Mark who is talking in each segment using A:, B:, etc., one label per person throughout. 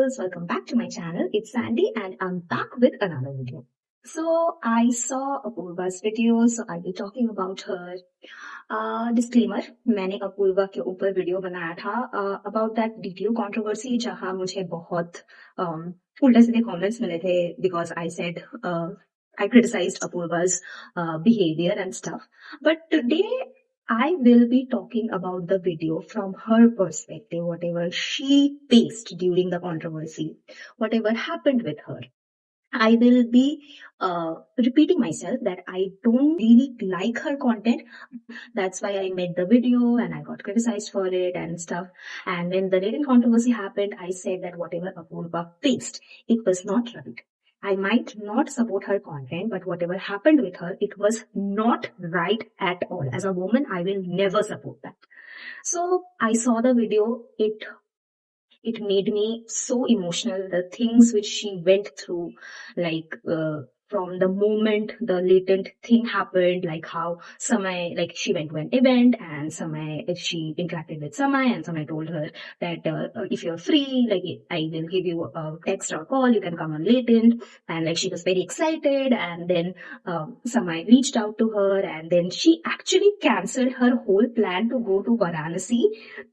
A: girls, welcome back to my channel. It's Sandy and I'm back with another video. So I saw Apurva's video, so I'll be talking about her. Disclaimer, मैंने अपूर्वा के ऊपर video बनाया था about that DTO controversy जहाँ मुझे बहुत उल्टे सीधे comments मिले थे because I said I criticized Apurva's behavior and stuff. But today I will be talking about the video from her perspective, whatever she faced during the controversy, whatever happened with her. I will be repeating myself that I don't really like her content. That's why I made the video and I got criticized for it and stuff. And when the dating controversy happened, I said that whatever Apurva faced, it was not right. I might not support her content, but whatever happened with her, it was not right at all. As a woman, I will never support that. So I saw the video. It made me so emotional. The things which she went through, like from the moment the latent thing happened, like how Samay, like she went to an event and Samay, she interacted with Samay and Samay told her that if you're free, like I will give you a text or call, you can come on latent. And like she was very excited, and then Samay reached out to her, and then she actually cancelled her whole plan to go to Varanasi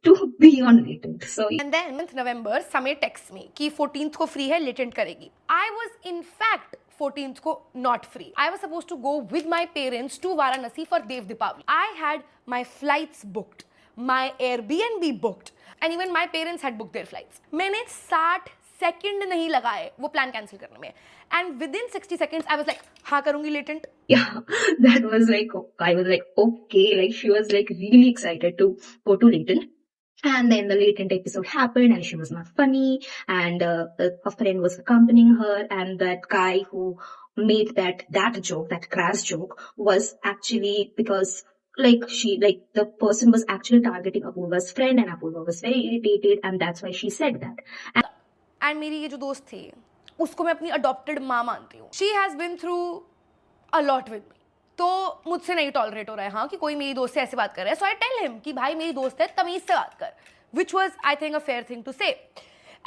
A: to be on latent. So
B: and then November, Samay texts me कि 14th को free है, latent करेगी. I was in fact 14th को not free. I was supposed to go with my parents to Varanasi for Dev Deepavali. I had my flights booked, my Airbnb booked, and even my parents had booked their flights. मैंने 60 second नहीं लगाए वो plan cancel करने में, and within 60 seconds I was like हाँ करूंगी latent.
A: Yeah, that was like, I was like, okay, like she was like really excited to go to latent. And then the latent episode happened and she was not funny, and a friend was accompanying her, and that guy who made that joke, that crass joke, was actually because the person was actually targeting Apurva's friend, and Apurva was very irritated, and that's why she said that.
B: And मेरी ये जो दोस्त थी उसको मैं अपनी adopted माँ मानती हूँ. She has been through a lot with me. तो मुझसे नहीं टॉलरेट हो रहा है हाँ कि कोई मेरी दोस्त से ऐसे बात कर रहा है. सो आई टेल हिम कि भाई मेरी दोस्त है, तमीज से बात कर, which was I think a fair thing to say.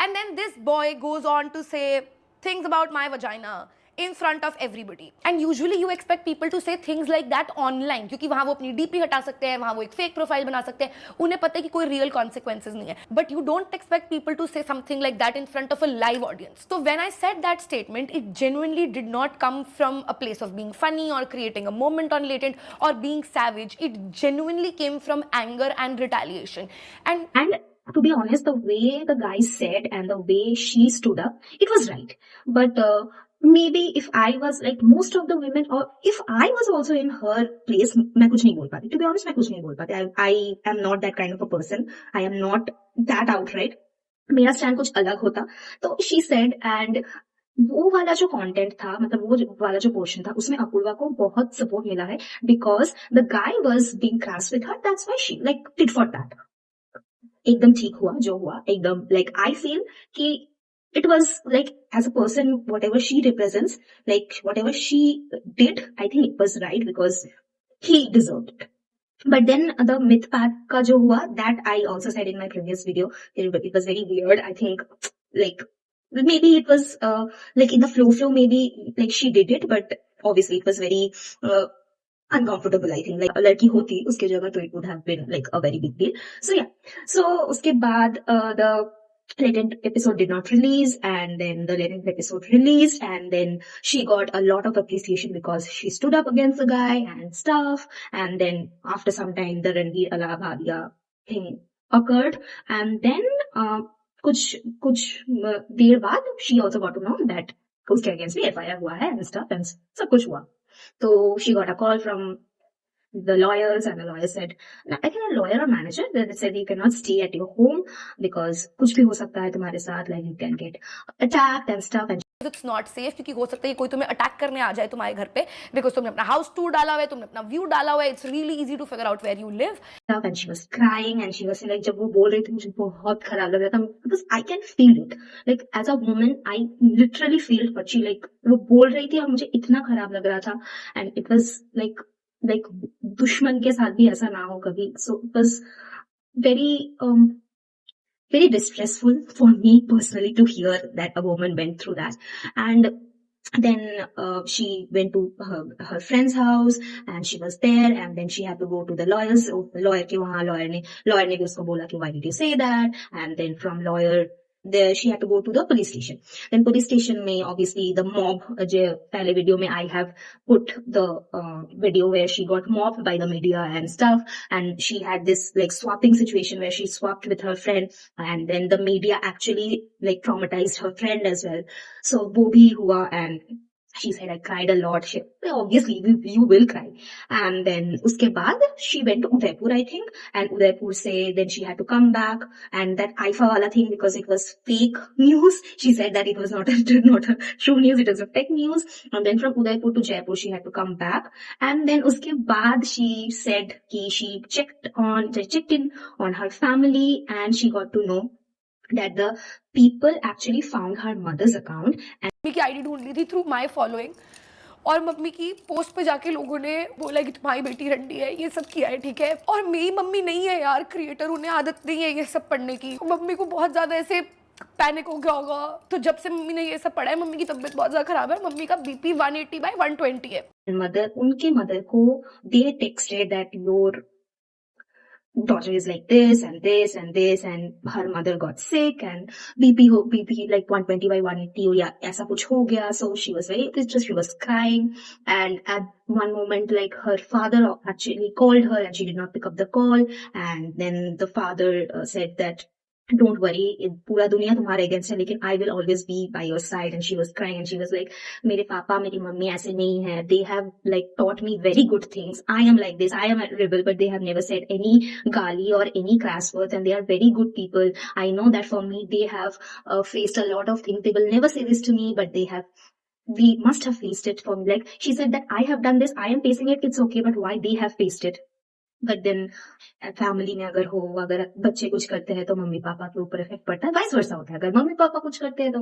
B: And then this boy goes on to say things about my vagina in front of everybody, and usually you expect people to say things like that online क्योंकि वहाँ वो अपनी DP हटा सकते हैं, वहाँ वो एक fake profile बना सकते हैं, उन्हें पता है कि कोई real consequences नहीं है. But you don't expect people to say something like that in front of a live audience. So when I said that statement, it genuinely did not come from a place of being funny or creating a moment on latent or being savage. It genuinely came from anger and retaliation. And
A: to be honest, the way the guy said and the way she stood up, it was right. But maybe if I was like most of the women, or if I was also in her place, मैं कुछ नहीं बोल पाती. To be honest, मैं कुछ नहीं बोल पाती. I am not that kind of a person. I am not that outright. मेरा स्टैंड कुछ अलग होता. तो she said, and वो वाला जो कंटेंट था, मतलब वो वाला जो पोर्शन था, उसमें अपूर्वा को बहुत सपोर्ट मिला है because the guy was being crash with her. That's why she like did for that. एकदम ठीक हुआ जो हुआ, एकदम लाइक आई फील कि it was like, as a person, whatever she represents, like whatever she did, I think it was right because he deserved it. But then the myth pack ka jo hua, that I also said in my previous video, it was very weird. I think like maybe it was like in the flow maybe like she did it, but obviously it was very uncomfortable. I think like ladki hoti uske jagah to it would have been like a very big deal. So yeah, so uske baad the latent episode did not release, and then the latent episode released, and then she got a lot of appreciation because she stood up against the guy and stuff. And then after some time the Ranveer Ala Bhadia thing occurred, and then कुछ देर बाद she also got to know that उसके against भी FIR हुआ है and stuff, and सब कुछ हुआ. So she got a call from the lawyers, and the lawyer said, I think a lawyer or manager, they said you cannot stay at your home because कुछ भी हो सकता है तुम्हारे साथ, like you can get attacked and stuff. And
B: it's not safe क्योंकि हो सकता है कोई तुम्हें अटैक करने आ जाए तुम्हारे घर पे because तुमने अपना हाउस टूर डाला हुआ है, तुमने अपना व्यू डाला हुआ है. It's really easy to figure out where you live.
A: And she was crying and she was saying like जब वो बोल रही थी मुझे बहुत खराब लग रहा था because I can feel it. Like as a woman, I literally feel what she like वो बोल रही थी और मुझे इतना खराब लग रहा था, and it was like दुश्मन के साथ भी ऐसा ना हो कभी. So it was very very distressful for me personally to hear that a woman went through that. And then she went to her friend's house and she was there, and then she had to go to the lawyer के वहाँ lawyer ने भी उसको बोला कि why did you say that, and then from lawyer there she had to go to the police station. Then police station में obviously the mob, जो पहले video में I have put the video where she got mobbed by the media and stuff, and she had this like swapping situation where she swapped with her friend, and then the media actually like traumatized her friend as well. So वो भी हुआ, and she said I cried a lot. Obviously you will cry. And then uske baad she went to Udaipur, I think, and Udaipur say then she had to come back, and that IFA wala thing, because it was fake news, she said that it was not a true news, it was a fake news. And then from Udaipur to Jaipur she had to come back, and then uske baad she said ki she checked in on her family, and she got to know that the people actually found her mother's account.
B: Mummy की ID ढूंढ ली थी through my following, और mummy की post पे जाके लोगों ने बोला कि तुम्हारी बेटी रंडी है, ये सब किया है, ठीक है। और मेरी मम्मी नहीं है यार क्रिएटर, उन्हें आदत नहीं है ये सब पढ़ने की। मम्मी को बहुत ज्यादा ऐसे पैनिक हो गया होगा, तो जब से मम्मी ने ये सब पढ़ा है मम्मी की तबीयत बहुत ज्यादा खराब है। मम्मी का बीपी 180/120 है।
A: उनके मदर को they texted that your daughter is like this and this and this, and her mother got sick and BP like 120/180 या ऐसा कुछ हो गया. So she was very distressed, she was crying, and at one moment like her father actually called her and she did not pick up the call, and then the father said that don't worry, पूरा दुनिया तुम्हारे against है, लेकिन I will always be by your side. And she was crying and she was like, मेरे पापा मेरी mummy ऐसे नहीं है, they have like taught me very good things. I am like this, I am a rebel, but they have never said any gali or any crass words, and they are very good people. I know that for me they have faced a lot of things. They will never say this to me, but we must have faced it for me. Like she said that I have done this, I am facing it, it's okay, but why they have faced it? But then family में अगर बच्चे कुछ करते हैं तो mummy papa के ऊपर effect पड़ता है, वाइस वर्सा होता है। अगर मम्मी पापा कुछ करते हैं तो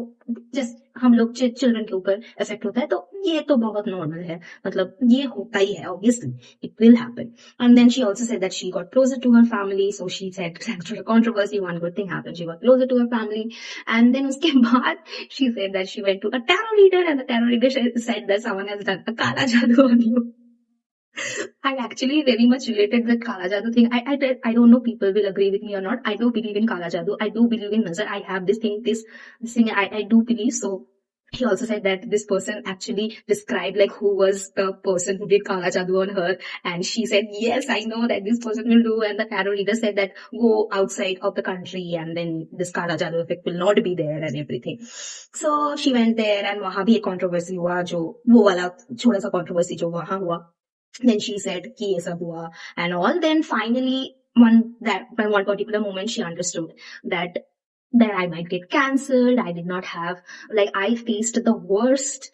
A: जस्ट हम लोग चिल्ड्रन के ऊपर इफेक्ट होता है। तो ये तो बहुत नॉर्मल है, मतलब ये होता ही है, obviously it will happen. And then she also said that she got closer to her family. So she said thanks to the controversy one good thing happened, she got closer to her family. And then उसके बाद she said that she went to a tarot reader, and the tarot reader said that someone has done a काला जादू on you. I actually very much related that Kala Jadoo thing. I don't know people will agree with me or not. I do believe in Kala Jadoo. I do believe in Nazar. I have this thing I do believe. So he also said that this person actually described like who was the person who did Kala Jadoo on her. And she said, yes, I know that this person will do. And the tarot reader said that go outside of the country and then this Kala Jadoo effect will not be there and everything. So she went there and वहाँ भी एक controversy हुआ, जो वो वाला छोटा सा controversy जो वहाँ हुआ. Then she said कि ये सब हुआ and all. Then finally one particular moment she understood that I might get cancelled. I did not have, like, I faced the worst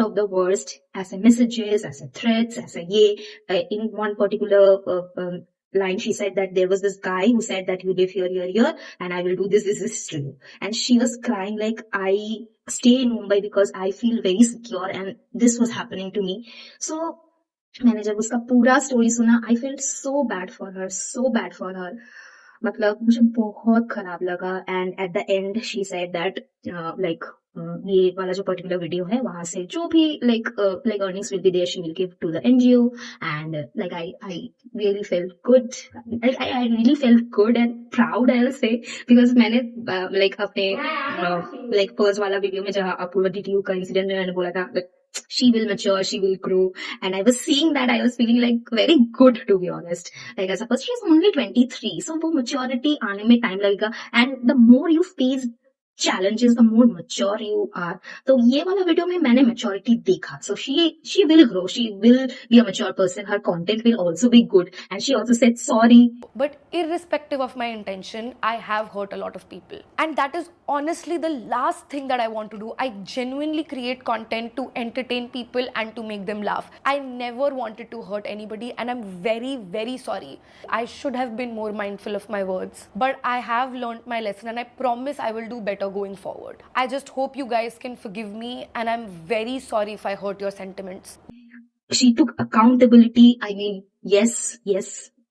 A: of the worst as a messages, as a threats, as a in one particular line she said that there was this guy who said that you live here and I will do this to you. And she was crying like, I stay in Mumbai because I feel very secure and this was happening to me. So मैंने जब उसका पूरा story सुना, I felt so bad for her, मतलब मुझे बहुत खराब लगा. And at the end she said that like ये वाला जो पर्टिकुलर वीडियो है वहां से जो भी like earnings will be there, she will give to the NGO. And like I really felt good, I really felt good and proud, I will say, because मैंने like अपने लाइक पर्स वाला video में जहाँ Apoorva DTU का incident में मैंने बोला था she will mature, she will grow, and I was seeing that, I was feeling like very good, to be honest. Like as a person, she's only 23, so वो maturity आने में time लगेगा, and the more you face challenges, the more mature you are. तो ये वाला video में मैंने maturity देखा. So she will grow, she will be a mature person, her content will also be good, and she also said sorry.
B: But irrespective of my intention, I have hurt a lot of people, and that is honestly the last thing that I want to do. I genuinely create content to entertain people and to make them laugh. I never wanted to hurt anybody, and I'm very, very sorry. I should have been more mindful of my words, but I have learned my lesson, and I promise I will do better going forward. I just hope you guys can forgive me, and I'm very sorry if I hurt your sentiments.
A: She took accountability. I mean, yes,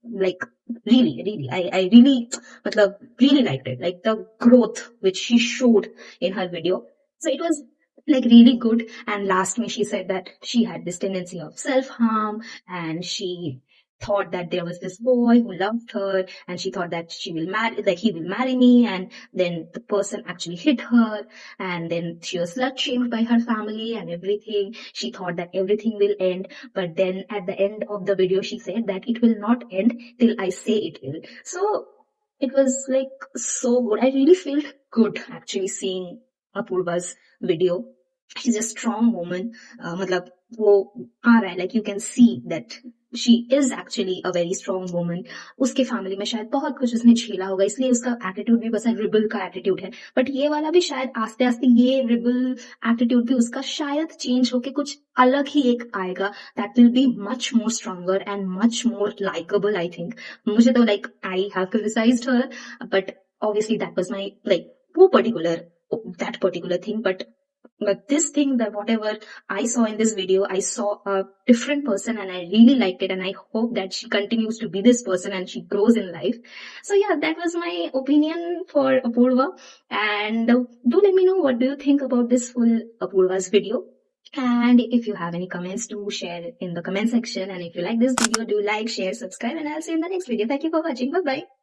A: like really, I really, matlab, really liked it. Like the growth which she showed in her video. So it was like really good. And last me, she said that she had this tendency of self-harm, and she thought that there was this boy who loved her, and she thought that she will marry, like he will marry me, and then the person actually hit her, and then she was slut shamed by her family and everything. She thought that everything will end, but then at the end of the video, she said that it will not end till I say it will. So it was like so good. I really felt good actually seeing Apurva's video. She's a strong woman. मतलब वो आ रहा है, like you can see that she is actually a very strong woman. उसके family में शायद बहुत कुछ उसने झेला होगा, इसलिए उसका एटीट्यूड भी बस रिबल का एटीट्यूड है. बट ये वाला भी शायद आस्ते आस्ते ये रिबल एटीट्यूड भी उसका शायद चेंज होके कुछ अलग ही एक आएगा, that will be much more stronger and much more likeable. I think मुझे तो like I have criticised her, but obviously that was my like that particular thing. But this thing, that whatever I saw in this video, I saw a different person and I really liked it, and I hope that she continues to be this person and she grows in life. So yeah, that was my opinion for Apurva. And do let me know, what do you think about this full Apurva's video? And if you have any comments, do share in the comment section. And if you like this video, do like, share, subscribe, and I'll see you in the next video. Thank you for watching. Bye bye.